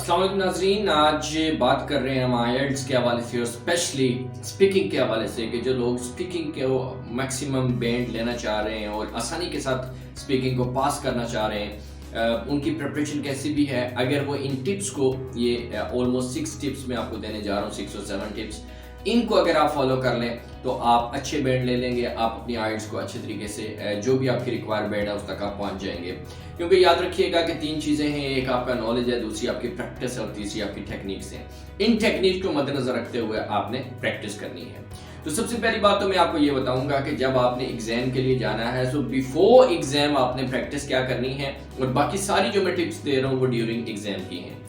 अस्सलाम वालेकुम नाज़रीन, आज बात कर रहे हैं हम आईएलटीएस के हवाले से और स्पेशली स्पीकिंग के हवाले से कि जो लोग स्पीकिंग के मैक्सिमम बैंड लेना चाह रहे हैं और आसानी के साथ स्पीकिंग को पास करना चाह रहे हैं, उनकी प्रिपरेशन कैसी भी है। अगर वो इन टिप्स को, ये ऑलमोस्ट 6 टिप्स मैं आपको देने जा रहा हूँ, 6 और 7 टिप्स, इनको अगर आप फॉलो कर लें तो आप अच्छे बैंड ले लेंगे। आप अपनी आइल्स को अच्छे तरीके से जो भी आपकी रिक्वायर्ड बैंड है उस तक आप पहुंच जाएंगे। क्योंकि याद रखिएगा कि 3 चीज़ें हैं, एक आपका नॉलेज है, दूसरी आपकी प्रैक्टिस है और तीसरी आपकी टेक्निक्स हैं। इन टेक्निक को मद्देनजर रखते हुए आपने प्रैक्टिस करनी है। तो सबसे पहली बात तो मैं आपको ये बताऊंगा कि जब आपने एग्जाम के लिए जाना है तो बिफोर एग्जाम आपने प्रैक्टिस क्या करनी है, और बाकी सारी जो मैं टिप्स दे रहा हूँ वो ड्यूरिंग एग्जाम की हैं।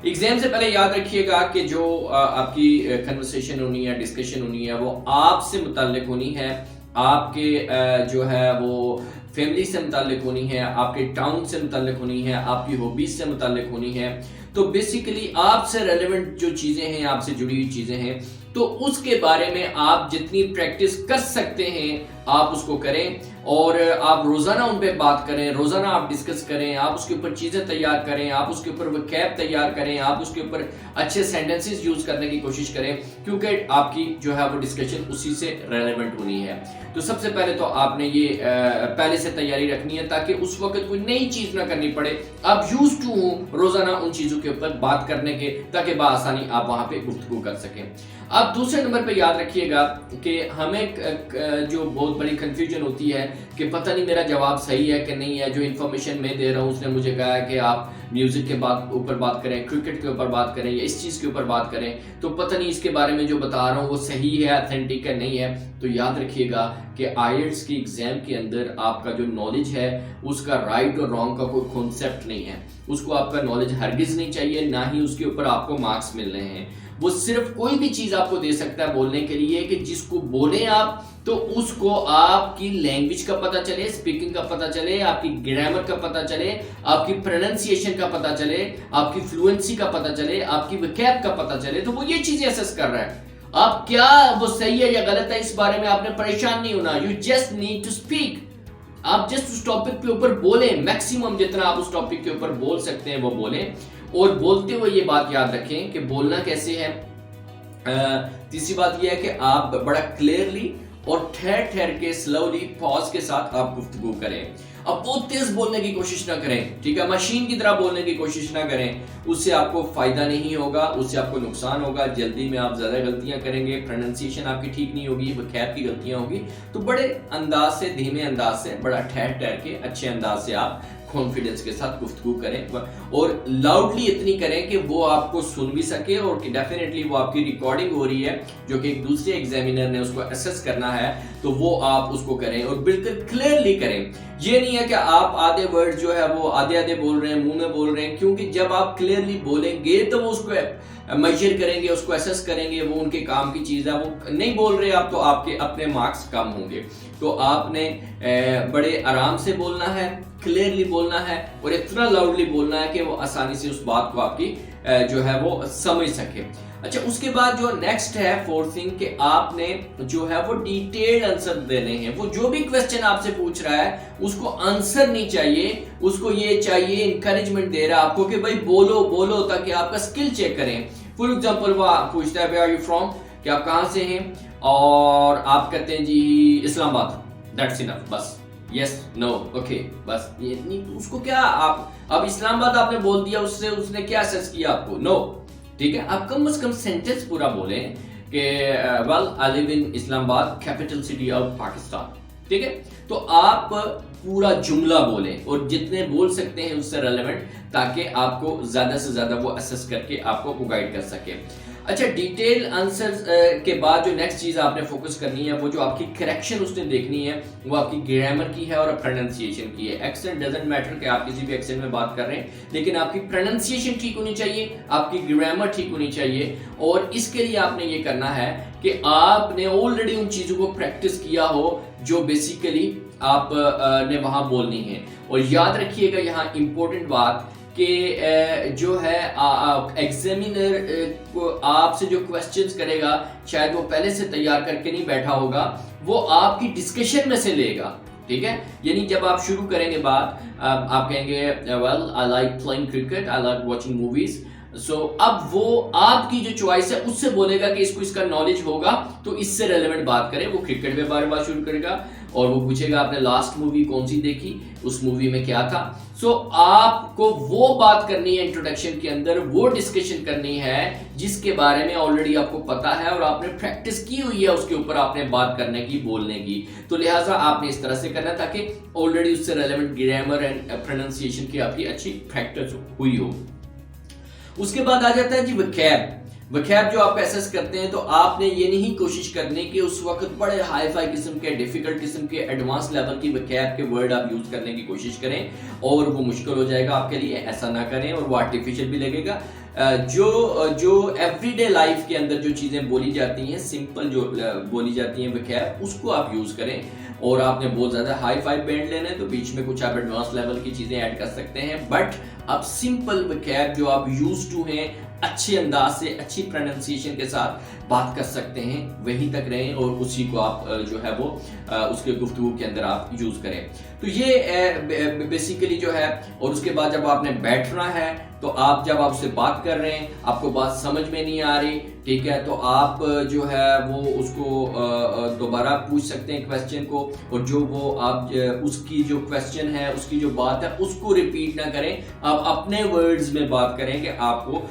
एग्जाम से पहले याद रखिएगा कि जो आपकी कन्वर्सेशन होनी है, डिस्कशन होनी है, वो आपसे मुताल्लिक होनी है, आपके जो है वो फैमिली से मुताल्लिक होनी है, आपके टाउन से मुताल्लिक होनी है, आपकी हॉबीज से मुताल्लिक होनी है। तो बेसिकली आपसे रेलेवेंट जो चीज़ें हैं, आपसे जुड़ी हुई चीज़ें हैं, तो उसके बारे में आप जितनी प्रैक्टिस कर सकते हैं आप उसको करें और आप रोज़ाना उन पे बात करें, रोज़ाना आप डिस्कस करें, आप उसके ऊपर चीज़ें तैयार करें, आप उसके ऊपर वोकैब तैयार करें, आप उसके ऊपर अच्छे सेंटेंसेस यूज़ करने की कोशिश करें, क्योंकि आपकी जो है वो डिस्कशन उसी से रेलेवेंट होनी है। तो सबसे पहले तो आपने ये पहले से तैयारी रखनी है ताकि उस वक्त कोई नई चीज़ ना करनी पड़े। आप यूज्ड टू हो रोज़ाना उन चीज़ों के ऊपर बात करने के, ताकि बआसानी आप वहाँ पे गुफ्तगू कर सकें। अब दूसरे नंबर पे याद रखिएगा कि हमें जो बहुत बड़ी कंफ्यूजन होती है कि पता नहीं मेरा जवाब सही है कि नहीं है। जो इन्फॉर्मेशन मैं दे रहा हूँ उसने मुझे कहा है कि आप म्यूजिक के ऊपर बात करें, क्रिकेट के ऊपर बात करें या इस चीज़ के ऊपर बात करें, तो पता नहीं इसके बारे में जो बता रहा हूँ वो सही है, ऑथेंटिक है, नहीं है। तो याद रखिएगा कि आईएलटीएस की एग्जाम के अंदर आपका जो नॉलेज है उसका राइट और रॉन्ग का कोई कॉन्सेप्ट नहीं है। उसको आपका नॉलेज हरगिज नहीं चाहिए, ना ही उसके ऊपर आपको मार्क्स मिल रहे हैं। वो सिर्फ कोई भी चीज आपको दे सकता है बोलने के लिए कि जिसको बोले आप तो उसको आपकी लैंग्वेज का पता चले, स्पीकिंग का पता चले, आपकी ग्रामर का पता चले, आपकी प्रोनाउंसिएशन का पता चले, आपकी फ्लुएंसी का पता चले, आपकी वोकैब का पता चले। तो वो ये चीजें असेस कर रहा है। आप क्या वो सही है या गलत है इस बारे में आपने परेशान नहीं होना। You just need to speak. आप जस्ट उस टॉपिक के ऊपर बोले, मैक्सिमम जितना आप उस टॉपिक के ऊपर बोल सकते हैं वो बोले। और बोलते हुए ये बात याद रखें कि बोलना कैसे है। तीसरी बात यह है कि आप बड़ा क्लियरली और ठहर ठहर के स्लोली पॉज के साथ आप गुफ्तगू करें। अब बहुत तेज बोलने की कोशिश ना करें, ठीक है, मशीन की तरह बोलने की कोशिश ना करें। उससे आपको फायदा नहीं होगा, उससे आपको नुकसान होगा। जल्दी में आप ज्यादा गलतियां करेंगे, प्रोनाउंसिएशन आपकी ठीक नहीं होगी, वोकैब की गलतियां होगी। तो बड़े अंदाज से, धीमे अंदाज से, बड़ा ठहर ठहर के अच्छे अंदाज से आप कॉन्फिडेंस के साथ गुफ्तगू करें और लाउडली इतनी करें कि वो आपको सुन भी सके और कि डेफिनेटली वो आपकी रिकॉर्डिंग हो रही है, जो कि एक दूसरे एग्जामिनर ने उसको असेस करना है, तो वो आप उसको करें और बिल्कुल क्लियरली करें। ये नहीं है कि आप आधे वर्ड जो है वो आधे आधे बोल रहे हैं, मुंह में बोल रहे हैं, क्योंकि जब आप क्लियरली बोलेंगे तो वो उसको मेजर करेंगे, उसको असेस करेंगे, वो उनके काम की चीज़ है। वो नहीं बोल रहे आप तो आपके अपने मार्क्स कम होंगे। तो आपने बड़े आराम से बोलना है, क्लियरली बोलना है और इतना लाउडली बोलना है कि वो आसानी से उस बात को आपकी जो है वो समझ सके। अच्छा, उसके बाद जो नेक्स्ट है, फोर्थ थिंग, कि आपने जो है वो डिटेल्ड आंसर देने हैं। वो जो भी क्वेश्चन आपसे पूछ रहा है उसको आंसर नहीं चाहिए, उसको ये चाहिए, इंकरेजमेंट दे रहा है आपको कि भाई बोलो बोलो, ताकि आपका स्किल चेक करें। फॉर एग्जांपल वो पूछता है वेयर आर यू फ्रॉम, कि आप कहाँ से हैं, और आप कहते हैं जी इस्लामाबाद, दैट्स इनफ, बस यस नो ओके, बस ये नहीं। उसको क्या, आप अब इस्लामाबाद आपने बोल दिया, उससे उसने क्या असेस किया आपको, नो, ठीक है। आप कम से कम सेंटेंस पूरा बोलें कि well I live in Islamabad, capital city of Pakistan, ठीक है। तो आप पूरा जुमला बोलें और जितने बोल सकते हैं उससे रेलेवेंट, ताकि आपको ज्यादा से ज्यादा वो असेस करके आपको गाइड कर सके। अच्छा, डिटेल आंसर के बाद जो नेक्स्ट चीज आपने फोकस करनी है, वो जो आपकी करेक्शन उसने देखनी है, वो आपकी ग्रामर की है और प्रोनाउंसिएशन की है। एक्सेंट डजंट मैटर कि आप किसी भी एक्सेंट में बात कर रहे हैं, लेकिन आपकी प्रोनाउंसिएशन ठीक होनी चाहिए, आपकी ग्रामर ठीक होनी चाहिए। और इसके लिए आपने ये करना है कि आपने ऑलरेडी उन चीजों को प्रैक्टिस किया हो जो बेसिकली आप ने वहां बोलनी है। और याद रखिएगा यहाँ इंपॉर्टेंट बात कि जो है एग्जामिनर को आपसे जो क्वेश्चंस करेगा, शायद वो पहले से तैयार करके नहीं बैठा होगा, वो आपकी डिस्कशन में से लेगा, ठीक है। यानी जब आप शुरू करेंगे बात, आप कहेंगे well I like playing cricket, I like watching movies, so अब वो आपकी जो चॉइस है उससे बोलेगा कि इसको इसका नॉलेज होगा तो इससे रेलेवेंट बात करें। वो क्रिकेट के बारे में बात शुरू करेगा और वो पूछेगा आपने लास्ट मूवी कौन सी देखी, उस मूवी में क्या था। सो आपको वो बात करनी है इंट्रोडक्शन के अंदर, वो डिस्कशन करनी है जिसके बारे में ऑलरेडी आपको पता है और आपने प्रैक्टिस की हुई है उसके ऊपर आपने बात करने की, बोलने की। तो लिहाजा आपने इस तरह से करना ताकि ऑलरेडी उससे रेलेवेंट ग्रामर एंड प्रोनाउंसिएशन की आपकी अच्छी प्रैक्टिस हुई हो। उसके बाद आ जाता है जी वोकैब। वोकैब जो आप एसेस करते हैं तो आपने ये नहीं कोशिश करनी कि उस वक्त बड़े हाई फाई किस्म के, डिफिकल्ट किस्म के, एडवांस लेवल की वोकैब के वर्ड आप यूज करने की कोशिश करें और वो मुश्किल हो जाएगा आपके लिए। ऐसा ना करें और वो आर्टिफिशियल भी लगेगा। जो एवरीडे लाइफ के अंदर जो चीज़ें बोली जाती हैं, सिंपल जो बोली जाती हैं वोकैब, उसको आप यूज़ करें। और आपने बहुत ज़्यादा हाई फाई बैंड लेना है तो बीच में कुछ आप एडवांस लेवल की चीज़ें ऐड कर सकते हैं, बट आप सिंपल वोकैब जो आप यूज टू हैं अच्छे अंदाज से, अच्छी प्रोनाउंसिएशन के साथ बात कर सकते हैं, वहीं तक रहें और उसी को आप जो है वो उसके गुफ्तगू के अंदर आप यूज़ करें। तो ये बेसिकली जो है। और उसके बाद जब आपने बैठना है तो आप जब आप उससे बात कर रहे हैं, आपको बात समझ में नहीं आ रही, ठीक है, तो आप जो है वो उसको दोबारा पूछ सकते हैं क्वेश्चन को, और जो वो आप उसकी जो क्वेश्चन है, उसकी जो बात है उसको रिपीट ना करें, आप अपने वर्ड्स में बात करें कि आपको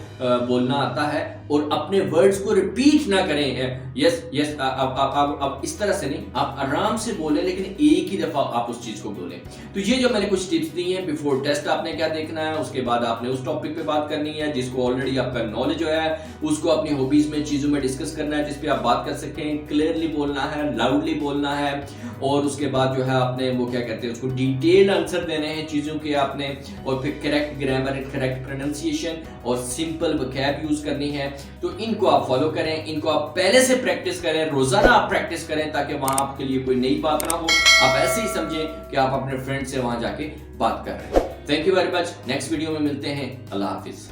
बोलना आता है, और अपने वर्ड्स को रिपीट ना करें। यस यस, आप इस तरह से नहीं, आप आराम से बोलें लेकिन एक ही दफा आप उस चीज को बोलें। तो ये जो मैंने कुछ टिप्स दी हैं, बिफोर टेस्ट आपने क्या देखना है, उसके बाद आपने उस टॉपिक पे बात करनी है जिसको ऑलरेडी आपका नॉलेज है, उसको अपनी हॉबीज में, चीजों में डिस्कस करना है जिसपे आप बात कर सकें, क्लियरली बोलना है, लाउडली बोलना है, और उसके बाद जो है आपने वो क्या कहते हैं उसको डिटेल आंसर देने हैं चीजों के आपने, और फिर correct grammar and correct pronunciation और सिंपल वोकैब यूज करनी है। तो इनको आप फॉलो करें, इनको आप पहले से प्रैक्टिस करें, रोजाना आप प्रैक्टिस करें ताकि वहां आपके लिए कोई नई बात ना हो, आप ऐसे ही समझें कि आप अपने फ्रेंड से वहां जाके बात कर रहे हैं। Thank you very much. Next video में मिलते हैं। अल्लाह हाफिज।